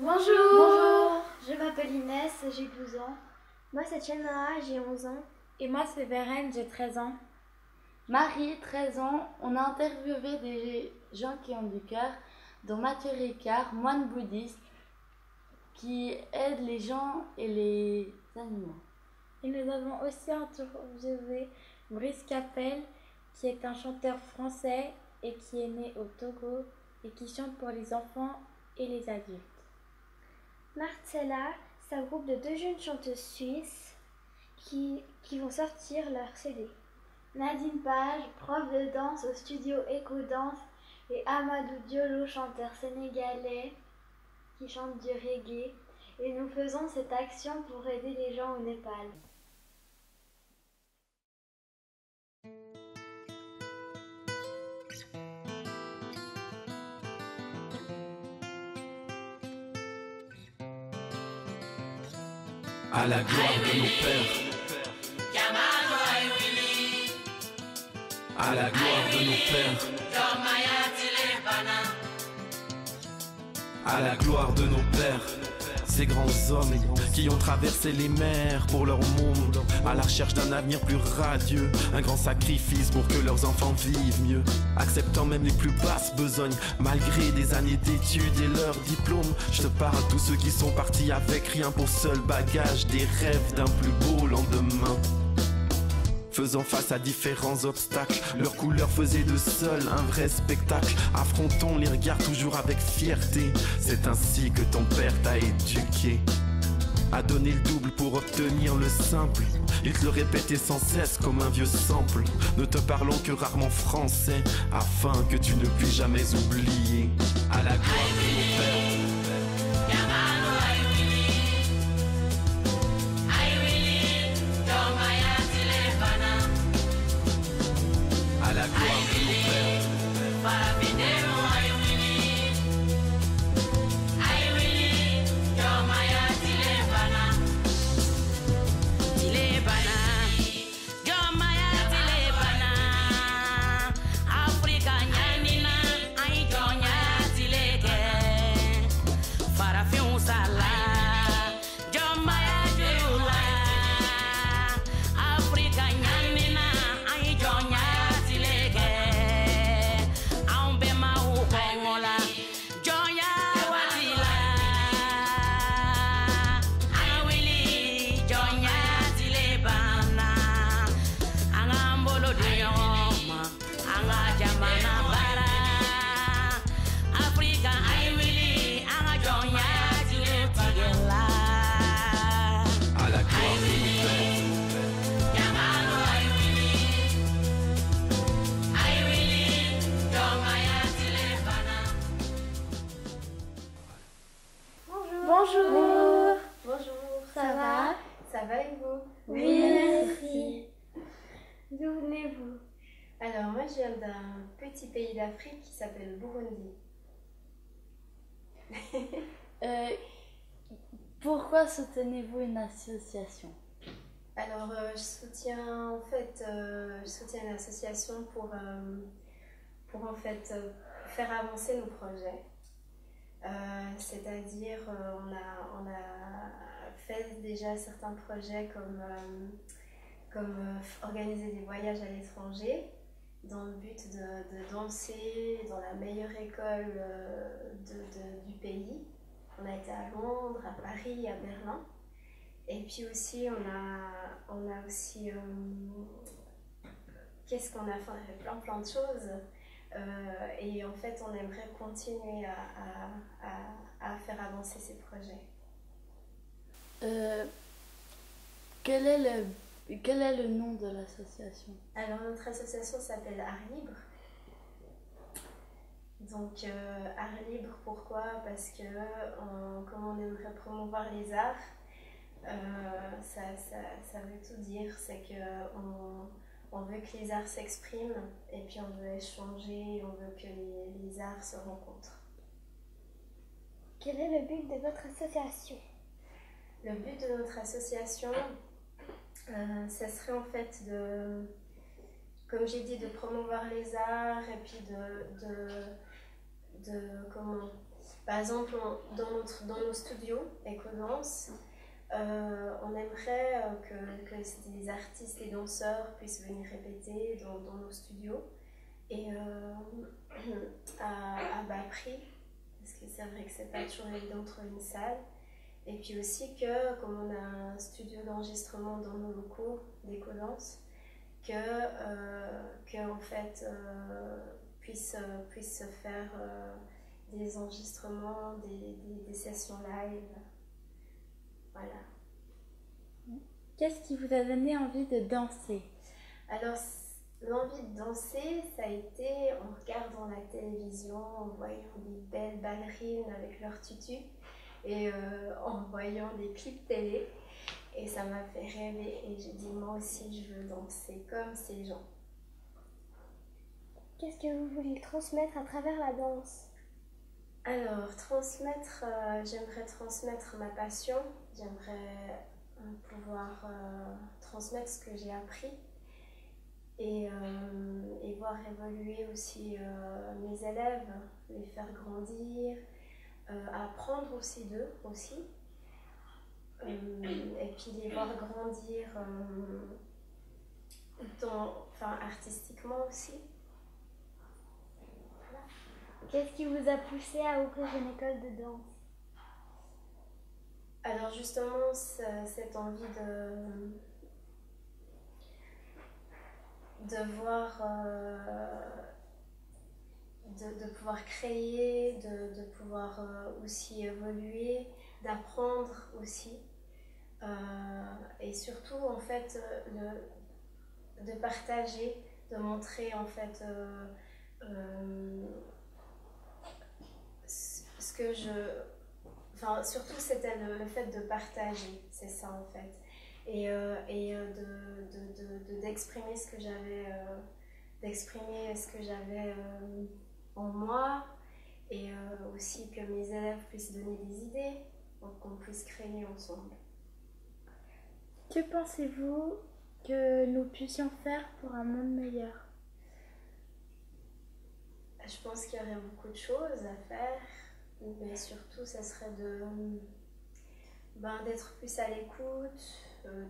Bonjour. Bonjour, je m'appelle Inès, j'ai 12 ans. Moi c'est Chana, j'ai 11 ans. Et moi c'est Vérène, j'ai 13 ans. Marie, 13 ans, on a interviewé des gens qui ont du cœur, dont Mathieu Ricard, moine bouddhiste, qui aide les gens et les animaux. Et nous avons aussi interviewé Brice Capel, qui est un chanteur français et qui est né au Togo et qui chante pour les enfants et les adultes. Marcella, c'est un groupe de 2 jeunes chanteuses suisses qui vont sortir leur CD. Nadine Page, prof de danse au studio Eco Dance, et Amadou Diallo, chanteur sénégalais qui chante du reggae. Et nous faisons cette action pour aider les gens au Népal. À la gloire de nos pères, à la gloire de nos pères, à la gloire de nos pères, ces grands hommes qui ont traversé les mers pour leur monde, à la recherche d'un avenir plus radieux, un grand sacrifice pour que leurs enfants vivent mieux, acceptant même les plus basses besognes, malgré des années d'études et leurs diplômes. Je te parle de tous ceux qui sont partis avec rien pour seul bagage, des rêves d'un plus beau lendemain. Faisant face à différents obstacles, leur couleur faisait de seul un vrai spectacle. Affrontons les regards toujours avec fierté, c'est ainsi que ton père t'a éduqué. À donner le double pour obtenir le simple, il te le répétait sans cesse comme un vieux sample. Ne te parlons que rarement français, afin que tu ne puisses jamais oublier. À la gloire de nos pères, à la gloire de nos pères, Bonjour. Bonjour, Ça va? Ça va et vous? Oui, merci. D'où venez-vous? Alors moi je viens d'un petit pays d'Afrique qui s'appelle Burundi. Pourquoi soutenez-vous une association? Alors je soutiens une association pour en fait faire avancer nos projets. C'est-à-dire on a fait déjà certains projets comme organiser des voyages à l'étranger dans le but de danser dans la meilleure école du pays. On a été à Londres, à Paris, à Berlin. Et puis aussi on a aussi qu'est-ce qu'on a fait? On a fait plein de choses. Et en fait, on aimerait continuer à faire avancer ces projets. Quel est le nom de l'association? Alors, notre association s'appelle Art Libre. Donc, Art Libre, pourquoi? Parce que comme on aimerait promouvoir les arts, ça veut tout dire. C'est qu'on veut que les arts s'expriment et puis on veut échanger, on veut que les arts se rencontrent. Quel est le but de votre association? Le but de notre association, ça serait en fait comme j'ai dit, de promouvoir les arts et puis Par exemple, dans nos studios EcoDance, on aimerait que des artistes et danseurs puissent venir répéter dans nos studios et à bas prix, parce que c'est vrai que c'est pas toujours évident de trouver une salle. Et puis aussi que, comme on a un studio d'enregistrement dans nos locaux d'EcoDance, que en fait puisse se faire des enregistrements, des sessions live. Voilà. Qu'est-ce qui vous a donné envie de danser? Alors, l'envie de danser, ça a été en regardant la télévision, en voyant des belles ballerines avec leurs tutus et en voyant des clips télé. Et ça m'a fait rêver et j'ai dit moi aussi je veux danser comme ces gens. Qu'est-ce que vous voulez transmettre à travers la danse? Alors, j'aimerais transmettre ma passion, j'aimerais pouvoir transmettre ce que j'ai appris et voir évoluer aussi mes élèves, les faire grandir, apprendre aussi d'eux aussi. Et puis les voir grandir artistiquement aussi. Voilà. Qu'est-ce qui vous a poussé à ouvrir une école de danse? Alors justement, cette envie de voir, de pouvoir créer, de pouvoir aussi évoluer, d'apprendre aussi. Et surtout en fait de partager, de montrer en fait ce que surtout c'était le fait de partager, c'est ça en fait, et d'exprimer ce que j'avais en moi, et aussi que mes élèves puissent donner des idées, donc qu'on puisse créer ensemble. Que pensez-vous que nous puissions faire pour un monde meilleur? Je pense qu'il y aurait beaucoup de choses à faire, mais surtout ça serait d'être plus à l'écoute,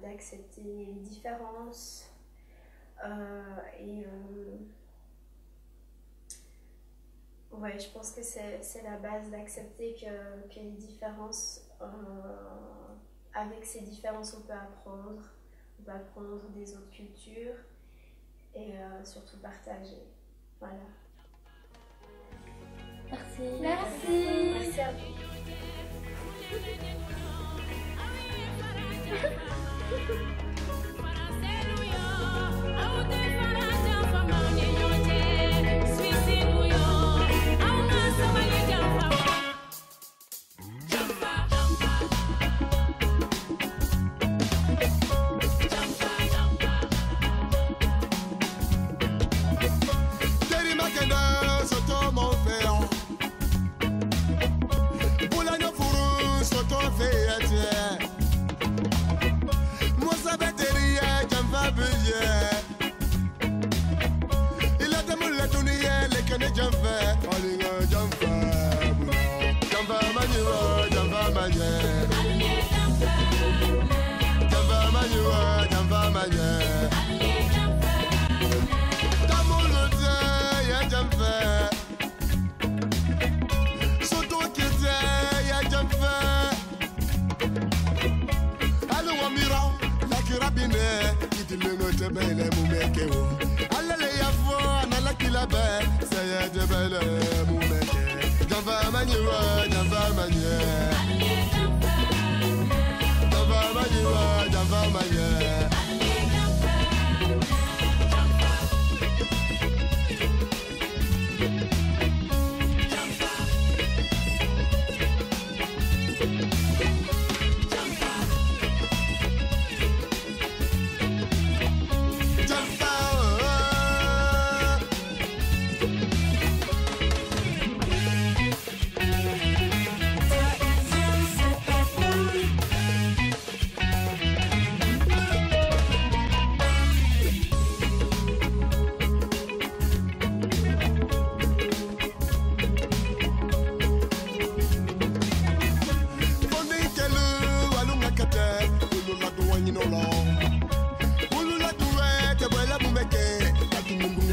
d'accepter les différences ouais, je pense que c'est la base d'accepter que les différences, avec ces différences on peut apprendre des autres cultures et surtout partager. Voilà. Merci. Merci à vous. Moza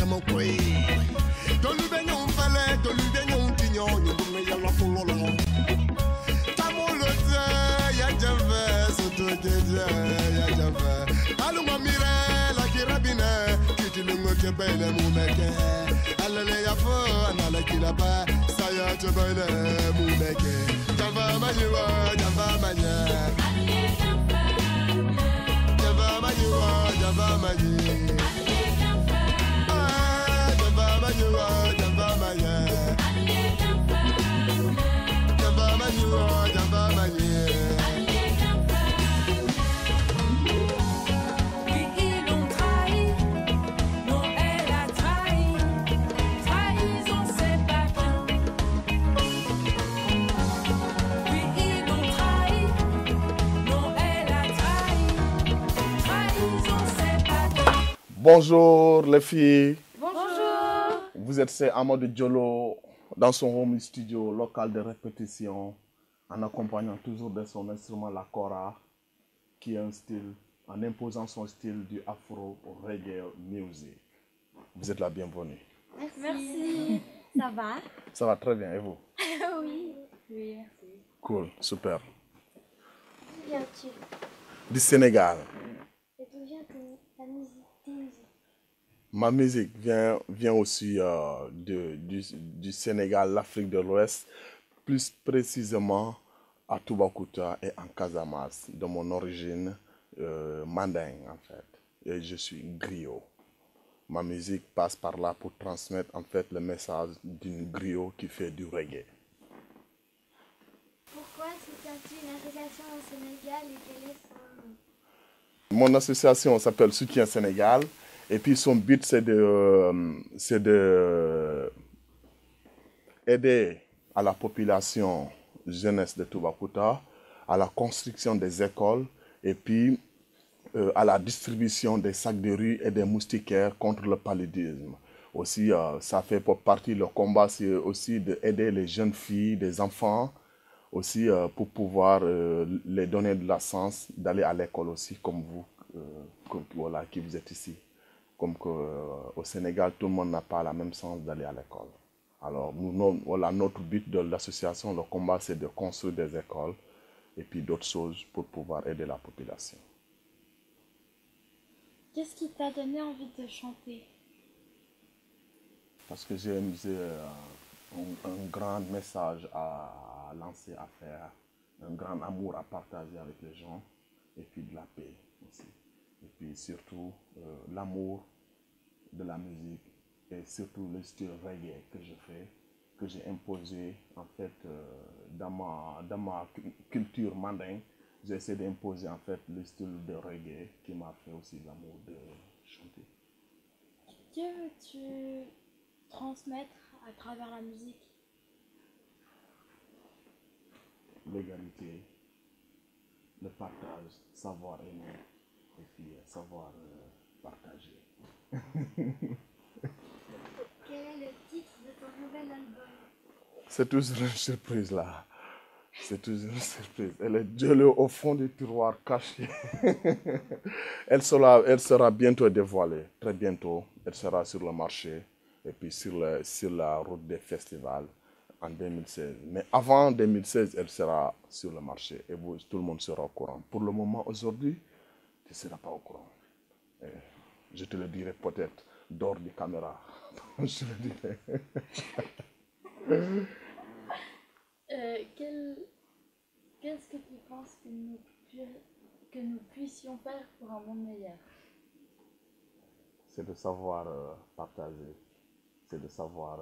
mon cri. Dans le baignon fallait, dans le baignon tignon, il y a la foule. Tamo le thé, y'a j'avais, c'est tout y'a j'avais. Allô ma mire, la kirabine, qui dit le mot que belle moumeke. Allez y'a feu, allez qui la bas, ça y a tu belle moumeke. Java majiwa, java mania. Java majiwa, java mania. Bonjour les filles. Bonjour. Vous êtes chez Amadou Diallo dans son home studio local de répétition en accompagnant toujours de son instrument la kora qui est un style, en imposant son style du afro au reggae music. Vous êtes la bienvenue. Merci. Ça va? Ça va très bien et vous? Oui. Oui, merci. Cool, super. D'où viens-tu? Du Sénégal. Et d'où vient ta musique? Tes musiques? Ma musique vient aussi du Sénégal, l'Afrique de l'Ouest, plus précisément à Toubacouta et en Casamance, de mon origine mandingue en fait. Et je suis griot. Ma musique passe par là pour transmettre en fait le message d'une griot qui fait du reggae. Pourquoi soutiens-tu une association au Sénégal et quel est son nom? Mon association s'appelle Soutien Sénégal et puis son but c'est de aider à la population jeunesse de Toubacouta, à la construction des écoles et puis à la distribution des sacs de riz et des moustiquaires contre le paludisme. Aussi, ça fait partie, le combat, c'est aussi d'aider les jeunes filles, des enfants, aussi pour pouvoir les donner de la chance d'aller à l'école aussi, comme vous, voilà, qui vous êtes ici. Comme qu'au Sénégal, tout le monde n'a pas la même chance d'aller à l'école. Alors, voilà, notre but de l'association, le combat, c'est de construire des écoles et puis d'autres choses pour pouvoir aider la population. Qu'est-ce qui t'a donné envie de chanter? Parce que j'ai un grand message à lancer, à faire, un grand amour à partager avec les gens, et puis de la paix aussi. Et puis surtout l'amour de la musique, et surtout le style reggae que je fais, que j'ai imposé en fait dans ma culture mandingue. J'ai essayé d'imposer en fait le style de reggae qui m'a fait aussi l'amour de chanter. Que veux-tu transmettre à travers la musique? L'égalité, le partage, savoir aimer et puis savoir partager. Quel est le titre de ton nouvel album? C'est toujours une surprise là. C'est toujours une surprise. Elle est gelée au fond du tiroir caché. Elle sera bientôt dévoilée, très bientôt. Elle sera sur le marché et puis sur la route des festivals en 2016. Mais avant 2016, elle sera sur le marché et tout le monde sera au courant. Pour le moment, aujourd'hui, tu ne seras pas au courant. Et je te le dirai peut-être dehors des caméras. Je le dirai. Qu'est-ce que tu penses que nous puissions faire pour un monde meilleur? C'est de savoir partager, c'est de savoir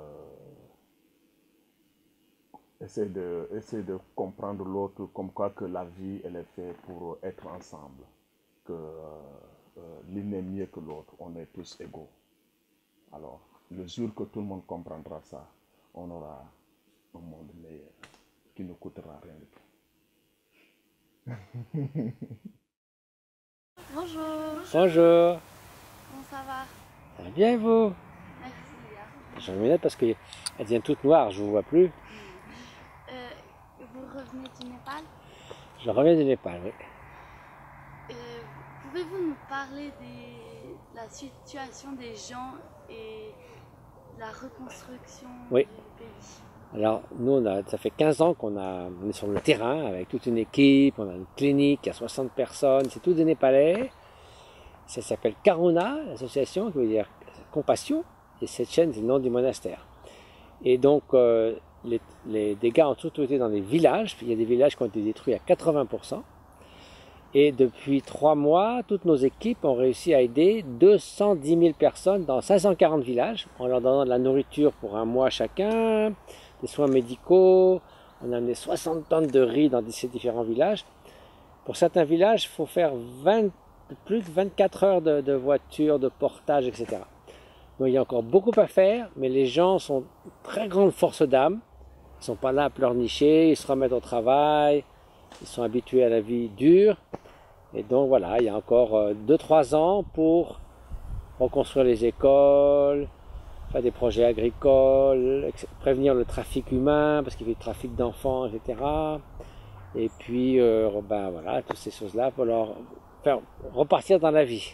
essayer de comprendre l'autre comme quoi que la vie elle est faite pour être ensemble, que l'un est mieux que l'autre, on est tous égaux. Alors, le jour que tout le monde comprendra ça, on aura un monde meilleur qui ne coûtera rien du tout. Bonjour. Bonjour, Comment ça va? ça va bien et vous? Merci. J'ai mes lunettes parce qu'elles deviennent toutes noires, je ne vous vois plus. Vous revenez du Népal? Je reviens du Népal, oui. Pouvez-vous nous parler de la situation des gens et la reconstruction Oui. du pays. Alors, nous, ça fait 15 ans on est sur le terrain avec toute une équipe, on a une clinique, il y a 60 personnes, c'est tous des Népalais. Ça s'appelle Karuna, l'association, qui veut dire compassion, et cette chaîne, c'est le nom du monastère. Et donc, les dégâts ont surtout été dans les villages, puis il y a des villages qui ont été détruits à 80%. Et depuis 3 mois, toutes nos équipes ont réussi à aider 210 000 personnes dans 540 villages, en leur donnant de la nourriture pour 1 mois chacun, des soins médicaux. On a amené 60 tonnes de riz dans ces différents villages. Pour certains villages, il faut faire plus de 24 heures de voiture, de portage, etc. Donc il y a encore beaucoup à faire, mais les gens sont très grande force d'âme. Ils ne sont pas là à pleurnicher, ils se remettent au travail, ils sont habitués à la vie dure. Et donc voilà, il y a encore 2-3 ans pour reconstruire les écoles, faire des projets agricoles, prévenir le trafic humain, parce qu'il y a du trafic d'enfants, etc. Et puis, voilà, toutes ces choses-là pour leur faire repartir dans la vie.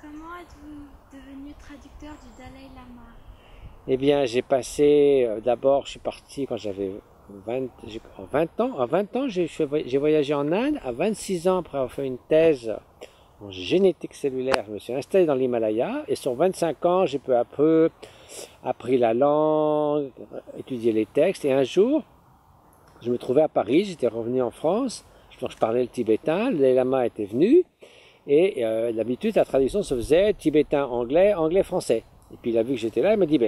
Comment êtes-vous devenu traducteur du Dalai Lama? Eh bien, j'ai passé, d'abord, je suis parti quand j'avais 20 ans. À 20 ans, j'ai voyagé en Inde. À 26 ans, après avoir fait une thèse en génétique cellulaire, je me suis installé dans l'Himalaya. Et sur 25 ans, j'ai peu à peu appris la langue, étudié les textes. Et un jour, je me trouvais à Paris, j'étais revenu en France. Donc, je parlais le tibétain, le Dalai Lama était venu. Et d'habitude, la traduction se faisait tibétain, anglais, anglais, français. Et puis il a vu que j'étais là, il m'a dit,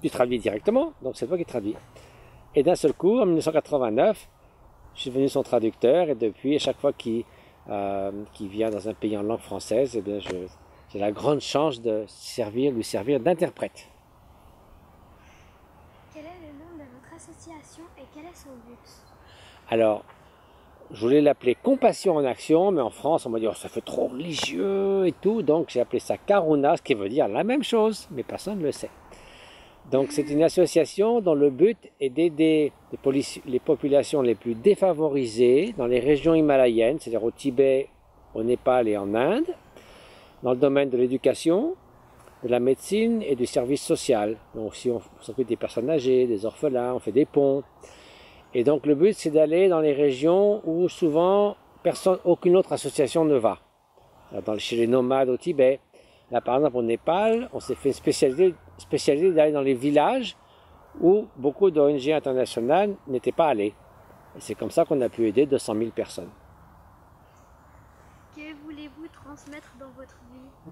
tu traduis directement, donc c'est toi qui traduis. Et d'un seul coup, en 1989, je suis devenu son traducteur, et depuis, à chaque fois qu'il vient dans un pays en langue française, eh bien, j'ai la grande chance de lui servir d'interprète. Quel est le nom de votre association et quel est son but? Alors, je voulais l'appeler Compassion en Action, mais en France, on m'a dit ça fait trop religieux et tout, donc j'ai appelé ça Karuna, ce qui veut dire la même chose, mais personne ne le sait. Donc c'est une association dont le but est d'aider les populations les plus défavorisées dans les régions himalayennes, c'est-à-dire au Tibet, au Népal et en Inde, dans le domaine de l'éducation, de la médecine et du service social. Donc aussi on s'occupe des personnes âgées, des orphelins, on fait des ponts. Et donc le but c'est d'aller dans les régions où souvent aucune autre association ne va. Chez les nomades au Tibet. Là par exemple au Népal, on s'est fait spécialiser d'aller dans les villages où beaucoup d'ONG internationales n'étaient pas allées. Et c'est comme ça qu'on a pu aider 200 000 personnes. Que voulez-vous transmettre dans votre vie?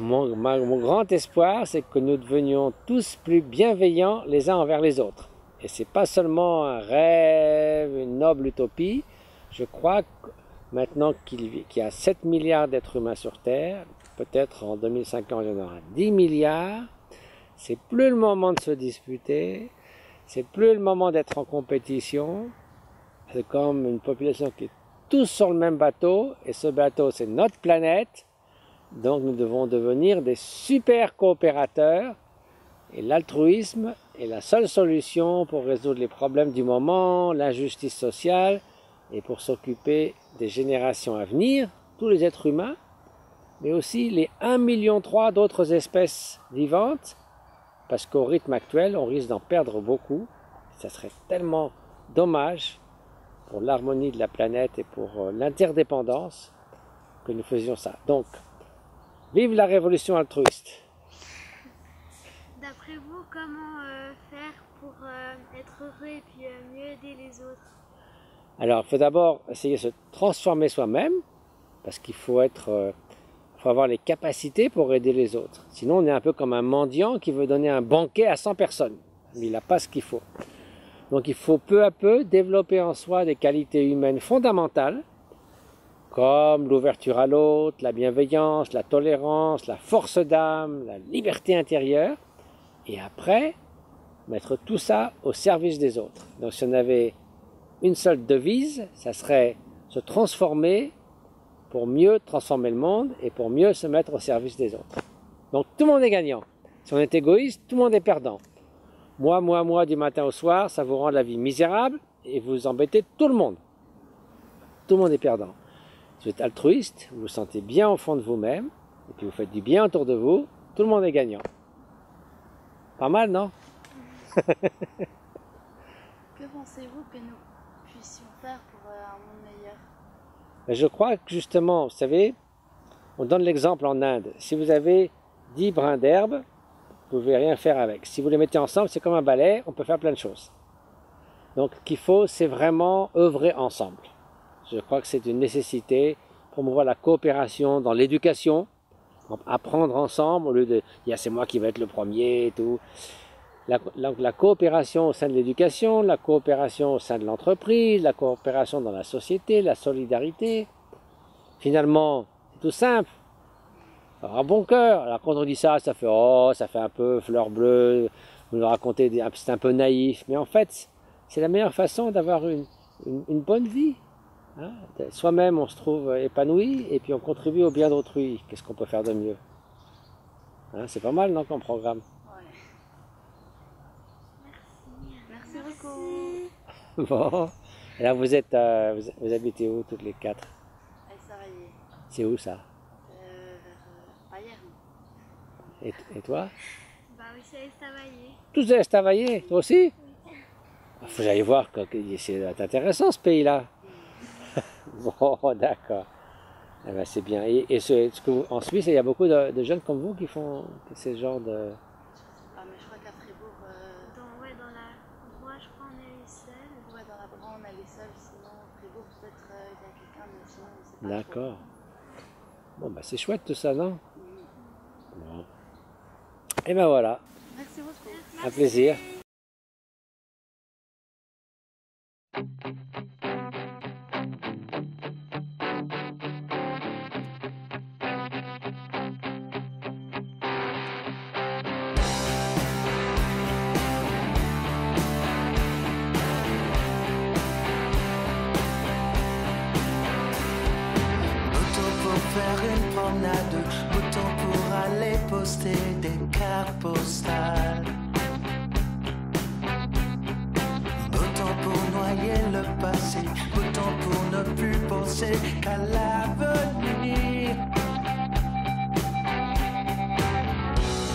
Mon grand espoir, c'est que nous devenions tous plus bienveillants les uns envers les autres. Et c'est pas seulement un rêve, une noble utopie. Je crois que maintenant qu'il y a 7 milliards d'êtres humains sur Terre, peut-être en 2050 il y en aura 10 milliards, c'est plus le moment de se disputer, c'est plus le moment d'être en compétition. C'est comme une population qui est tous sur le même bateau, et ce bateau c'est notre planète, donc nous devons devenir des super coopérateurs. Et l'altruisme est la seule solution pour résoudre les problèmes du moment, l'injustice sociale, et pour s'occuper des générations à venir, tous les êtres humains, mais aussi les 1,3 million d'autres espèces vivantes, parce qu'au rythme actuel, on risque d'en perdre beaucoup. Ça serait tellement dommage pour l'harmonie de la planète et pour l'interdépendance que nous faisions ça. Donc, vive la révolution altruiste! D'après vous, comment faire pour être heureux et puis mieux aider les autres? Alors, il faut d'abord essayer de se transformer soi-même, parce qu'il faut avoir les capacités pour aider les autres. Sinon, on est un peu comme un mendiant qui veut donner un banquet à 100 personnes, mais il n'a pas ce qu'il faut. Donc, il faut peu à peu développer en soi des qualités humaines fondamentales, comme l'ouverture à l'autre, la bienveillance, la tolérance, la force d'âme, la liberté intérieure, et après, mettre tout ça au service des autres. Donc, si on avait une seule devise, ça serait se transformer pour mieux transformer le monde et pour mieux se mettre au service des autres. Donc tout le monde est gagnant. Si on est égoïste, tout le monde est perdant. Moi, du matin au soir, ça vous rend la vie misérable et vous embêtez tout le monde. Tout le monde est perdant. Si vous êtes altruiste, vous vous sentez bien au fond de vous-même, et puis vous faites du bien autour de vous, tout le monde est gagnant. Pas mal, non? Que pensez-vous que nous puissions faire pour un monde meilleur? Je crois que justement, vous savez, on donne l'exemple en Inde. Si vous avez 10 brins d'herbe, vous ne pouvez rien faire avec. Si vous les mettez ensemble, c'est comme un balai, on peut faire plein de choses. Donc, ce qu'il faut, c'est vraiment œuvrer ensemble. Je crois que c'est une nécessité, promouvoir la coopération dans l'éducation, apprendre ensemble, au lieu de « c'est moi qui vais être le premier » et tout. La coopération au sein de l'éducation, la coopération au sein de l'entreprise, la coopération dans la société, la solidarité. Finalement, c'est tout simple. Avoir un bon cœur. Alors quand on dit ça, ça fait un peu fleur bleue, vous nous racontez, c'est un peu naïf. Mais en fait, c'est la meilleure façon d'avoir une bonne vie. Hein? Soi-même, on se trouve épanoui et puis on contribue au bien d'autrui. Qu'est-ce qu'on peut faire de mieux? Hein, c'est pas mal, non, comme programme? Merci beaucoup. Bon, et là vous habitez où toutes les 4? À Estavayer. C'est où ça? Vers Payerne. Et toi? Bah aussi à Estavayer. Tous à Estavayer, toi aussi? Il faut que j'aille voir, c'est intéressant ce pays-là. Bon, d'accord. Eh ben, c'est bien. Et en Suisse, il y a beaucoup de jeunes comme vous qui font ce genre de... Ah, mais je crois qu'à Fribourg... Dans la Broye, je crois, on est les seuls. Ouais, dans la Broye, on est les seuls. Sinon, Fribourg, peut-être il y a quelqu'un, mais sinon, on ne sait pas. D'accord. Bon, bah c'est chouette tout ça, non? Bon. Et ben voilà. Merci beaucoup. Un plaisir. Bouton pour aller poster des cartes postales. Bouton pour noyer le passé. Bouton pour ne plus penser qu'à l'avenir.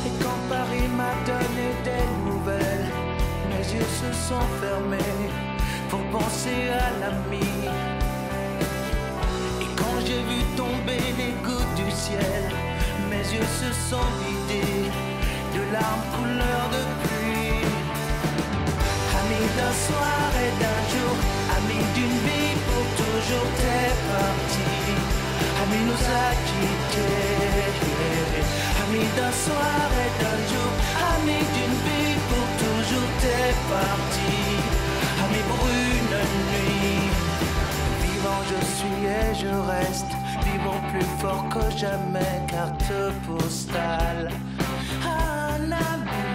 Et quand Paris m'a donné des nouvelles, mes yeux se sont fermés pour penser à l'ami. J'ai vu tomber les gouttes du ciel, mes yeux se sont vidés de larmes couleur de pluie. Ami d'un soir et d'un jour, ami d'une vie pour toujours, t'es parti. Ami nous a quittés. Ami d'un soir et d'un jour, ami d'une vie pour toujours, t'es parti. Ami pour une nuit. Vivant je suis et je reste, vivant plus fort que jamais, carte postale. Un ami,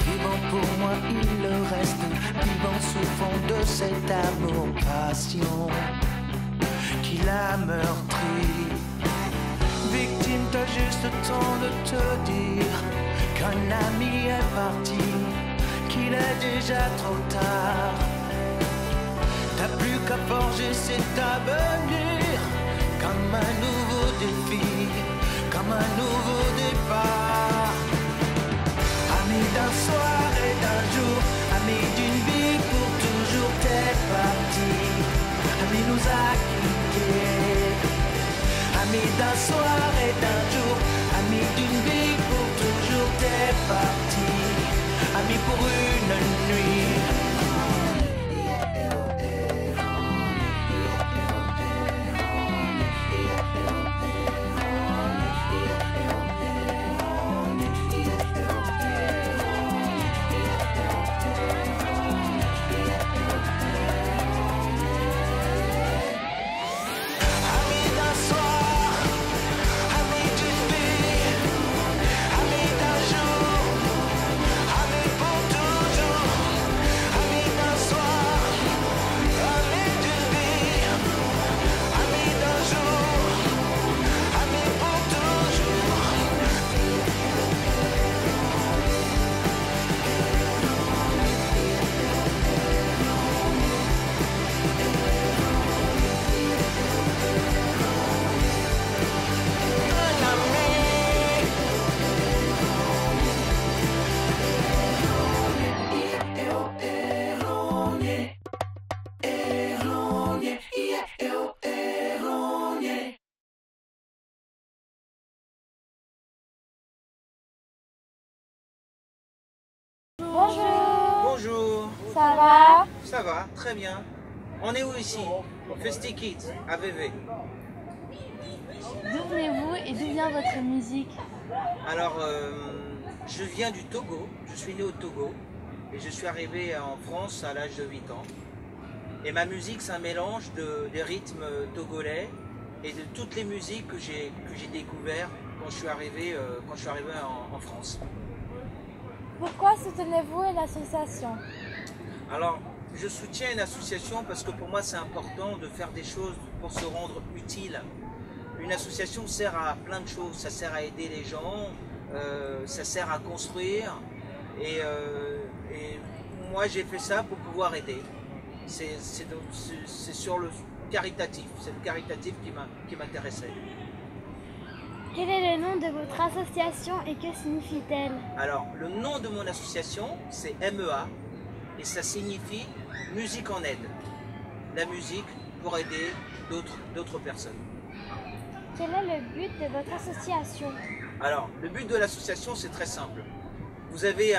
vivant pour moi il le reste, vivant souvent de cet amour passion qui l'a meurtri. Victime, t'as juste le temps de te dire qu'un ami est parti, qu'il est déjà trop tard. T'as plus qu'à forger cet avenir comme un nouveau défi, comme un nouveau départ. Ami d'un soir et d'un jour, ami d'une vie pour toujours, t'es parti. Ami nous a quittés. Ami d'un soir et d'un jour, ami d'une vie pour toujours, t'es parti. Ami pour une nuit. Ami Ça va? Ça va, très bien. On est où ici? Festi Kids, à VV. D'où venez-vous et d'où vient votre musique? Alors, je viens du Togo, je suis né au Togo et je suis arrivé en France à l'âge de 8 ans. Et ma musique, c'est un mélange des rythmes togolais et de toutes les musiques que j'ai découvertes quand je suis arrivé en France. Pourquoi soutenez-vous l'association? Alors, je soutiens une association parce que pour moi, c'est important de faire des choses pour se rendre utile. Une association sert à plein de choses. Ça sert à aider les gens, ça sert à construire. Et moi, j'ai fait ça pour pouvoir aider. C'est sur le caritatif. C'est le caritatif qui m'intéressait. Quel est le nom de votre association et que signifie-t-elle? Alors, le nom de mon association, c'est MEA et ça signifie Musique en aide. La musique pour aider d'autres personnes. Quel est le but de votre association? Alors, le but de l'association, c'est très simple. Vous avez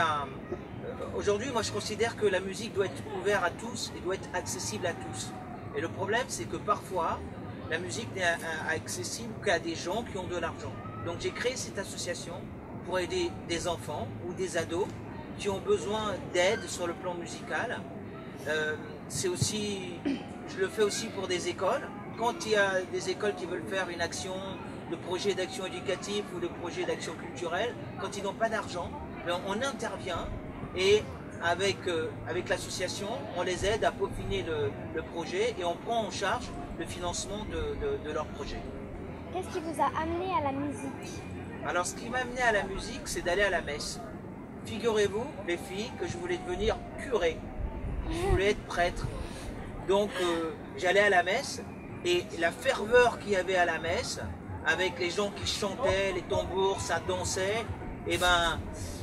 aujourd'hui, moi, je considère que la musique doit être ouverte à tous et doit être accessible à tous. Et le problème, c'est que parfois, la musique n'est accessible qu'à des gens qui ont de l'argent. Donc j'ai créé cette association pour aider des enfants ou des ados qui ont besoin d'aide sur le plan musical. Je le fais aussi pour des écoles. Quand il y a des écoles qui veulent faire une action, de projet d'action éducative ou de projet d'action culturelle, quand ils n'ont pas d'argent, on intervient et avec l'association, on les aide à peaufiner le projet et on prend en charge le financement de leur projet. Qu'est-ce qui vous a amené à la musique? Alors ce qui m'a amené à la musique, c'est d'aller à la messe. Figurez-vous, les filles, que je voulais devenir curé. Je voulais être prêtre. Donc j'allais à la messe et la ferveur qu'il y avait à la messe, avec les gens qui chantaient, les tambours, ça dansait, et ben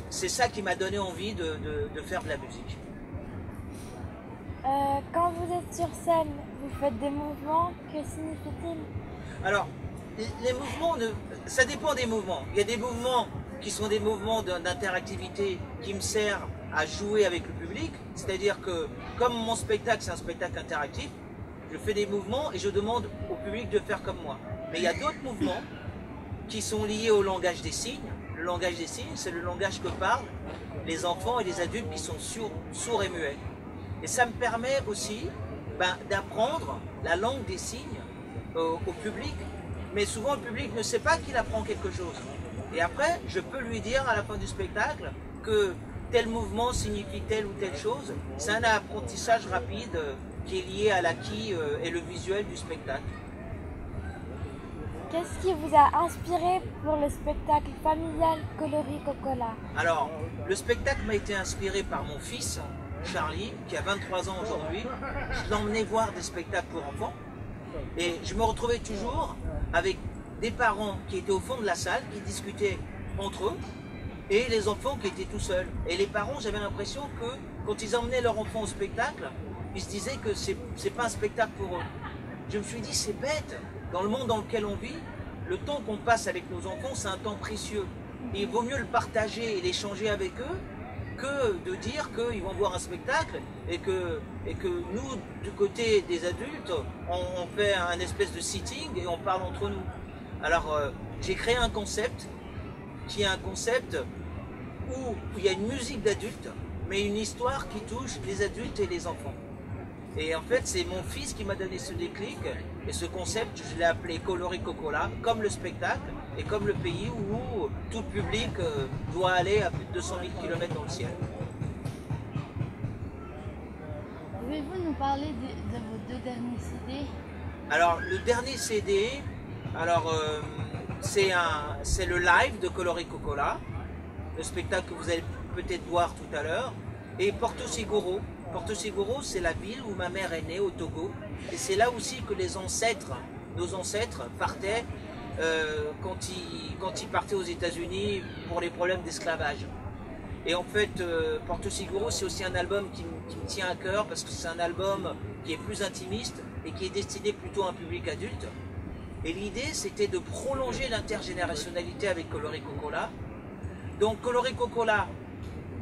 c'est ça qui m'a donné envie de faire de la musique. Quand vous êtes sur scène, vous faites des mouvements, que signifie-t-il? Alors, les mouvements, ça dépend des mouvements. Il y a des mouvements qui sont des mouvements d'interactivité qui me servent à jouer avec le public. C'est-à-dire que, comme mon spectacle, c'est un spectacle interactif, je fais des mouvements et je demande au public de faire comme moi. Mais il y a d'autres mouvements qui sont liés au langage des signes. Le langage des signes, c'est le langage que parlent les enfants et les adultes qui sont sourds et muets. Et ça me permet aussi d'apprendre la langue des signes au public. Mais souvent, le public ne sait pas qu'il apprend quelque chose. Et après, je peux lui dire à la fin du spectacle que tel mouvement signifie telle ou telle chose. C'est un apprentissage rapide qui est lié à l'acquis et le visuel du spectacle. Qu'est-ce qui vous a inspiré pour le spectacle familial Colori Cocola? Alors, le spectacle m'a été inspiré par mon fils, Charlie, qui a 23 ans aujourd'hui. Je l'emmenais voir des spectacles pour enfants. Et je me retrouvais toujours avec des parents qui étaient au fond de la salle, qui discutaient entre eux, et les enfants qui étaient tout seuls. Et les parents, j'avais l'impression que quand ils emmenaient leur enfant au spectacle, ils se disaient que c'est pas un spectacle pour eux. Je me suis dit, c'est bête. Dans le monde dans lequel on vit, le temps qu'on passe avec nos enfants, c'est un temps précieux. Et il vaut mieux le partager et l'échanger avec eux que de dire qu'ils vont voir un spectacle et que nous, du côté des adultes, on fait un espèce de sitting et on parle entre nous. Alors, j'ai créé un concept qui est un concept où il y a une musique d'adultes, mais une histoire qui touche les adultes et les enfants. Et en fait, c'est mon fils qui m'a donné ce déclic. Et ce concept, je l'ai appelé Colori Cocola, comme le spectacle et comme le pays où tout le public doit aller à plus de 200 000 km dans le ciel. Pouvez-vous nous parler de vos deux derniers CD? Alors, le dernier CD, c'est le live de Colori Cocola, le spectacle que vous allez peut-être voir tout à l'heure, et Porto Seguro. Porto Seguro, c'est la ville où ma mère est née, au Togo. Et c'est là aussi que nos ancêtres partaient quand ils partaient aux États-Unis pour les problèmes d'esclavage. Et en fait, Porto Seguro, c'est aussi un album qui me tient à cœur parce que c'est un album qui est plus intimiste et qui est destiné plutôt à un public adulte. Et l'idée, c'était de prolonger l'intergénérationnalité avec Colori Cocola. Donc, Colori Cocola,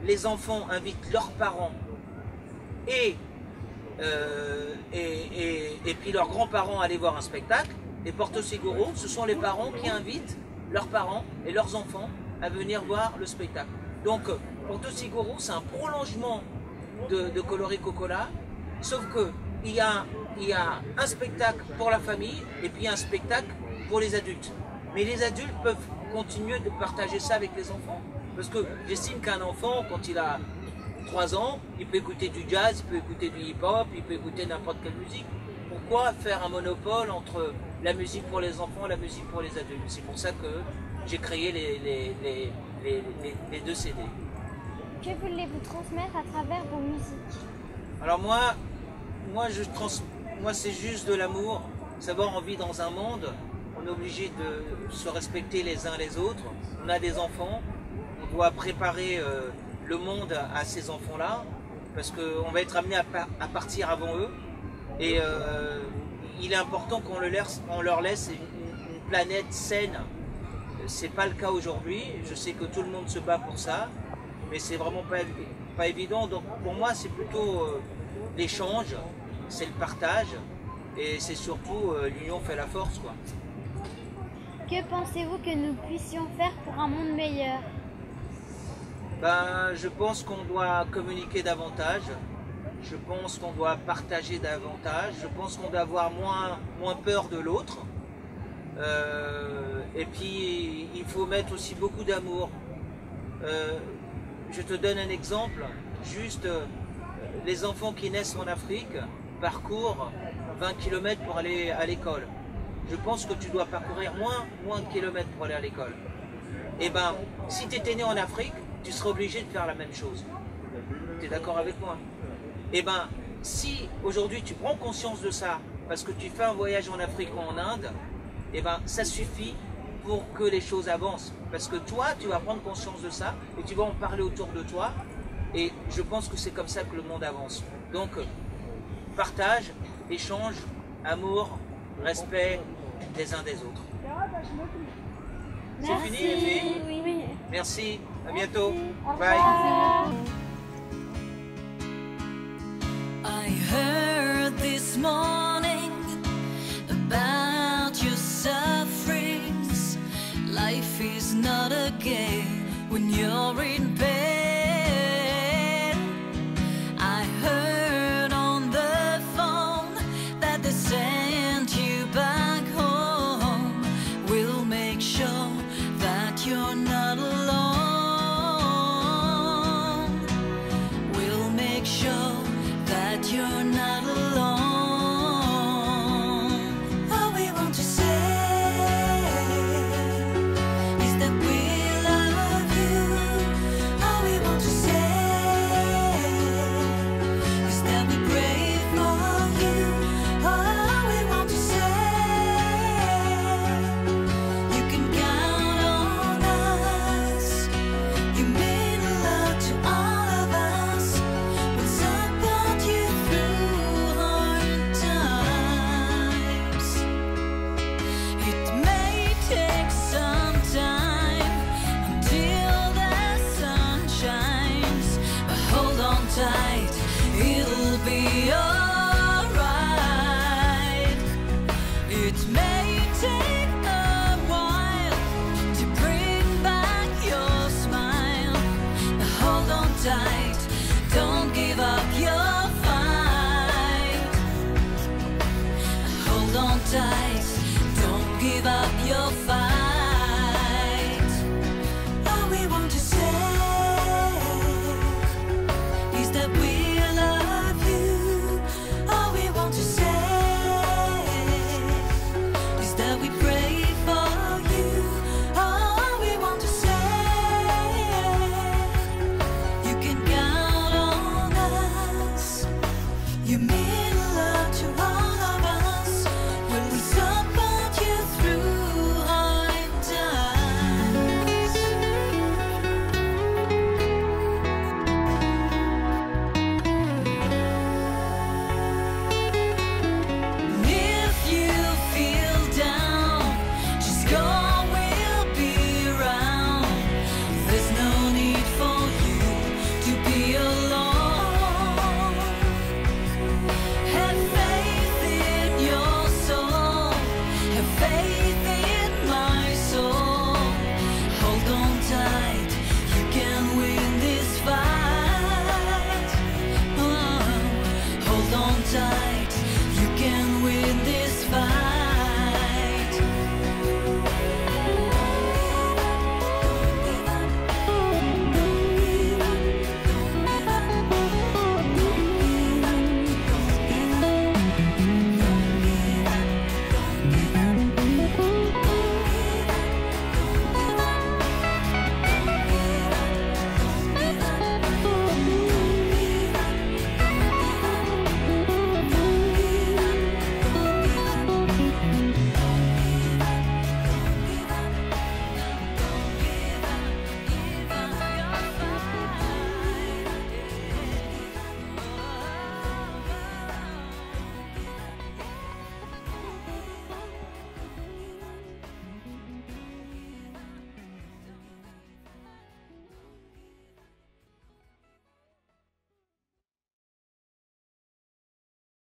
les enfants invitent leurs parents et puis leurs grands-parents allaient voir un spectacle. Et Porto Seguro, ce sont les parents qui invitent leurs parents et leurs enfants à venir voir le spectacle. Donc Porto Seguro, c'est un prolongement de Colorico Cola, sauf que il y a un spectacle pour la famille et puis un spectacle pour les adultes. Mais les adultes peuvent continuer de partager ça avec les enfants. Parce que j'estime qu'un enfant, quand il a 3 ans, il peut écouter du jazz, il peut écouter du hip-hop, il peut écouter n'importe quelle musique. Pourquoi faire un monopole entre la musique pour les enfants et la musique pour les adultes? C'est pour ça que j'ai créé les 2 CD. Que voulez-vous transmettre à travers vos musiques? Alors moi c'est juste de l'amour. Savoir, on vit dans un monde, on est obligé de se respecter les uns les autres. On a des enfants, on doit préparer le monde à ces enfants-là, parce qu'on va être amené à partir avant eux. Et il est important qu'on leur laisse une planète saine. C'est pas le cas aujourd'hui. Je sais que tout le monde se bat pour ça, mais c'est vraiment pas évident. Donc pour moi, c'est plutôt l'échange, c'est le partage, et c'est surtout l'union fait la force, quoi. Que pensez-vous que nous puissions faire pour un monde meilleur? Ben, je pense qu'on doit communiquer davantage. Je pense qu'on doit partager davantage. Je pense qu'on doit avoir moins peur de l'autre. Et puis, il faut mettre aussi beaucoup d'amour. Je te donne un exemple. Juste, les enfants qui naissent en Afrique parcourent 20 km pour aller à l'école. Je pense que tu dois parcourir moins de kilomètres pour aller à l'école. Et ben, si tu étais né en Afrique, tu serais obligé de faire la même chose. Tu es d'accord avec moi? Et ben, si aujourd'hui tu prends conscience de ça, parce que tu fais un voyage en Afrique ou en Inde, et ben, ça suffit pour que les choses avancent. Parce que toi, tu vas prendre conscience de ça et tu vas en parler autour de toi. Et je pense que c'est comme ça que le monde avance. Donc, partage, échange, amour, respect des uns des autres. C'est fini, les filles? Oui. Merci, à bientôt. Bye. I heard this morning about your sufferings. Life is not a game when you're in pain. I heard on the phone that they sent you back home. We'll make sure that you're not alone.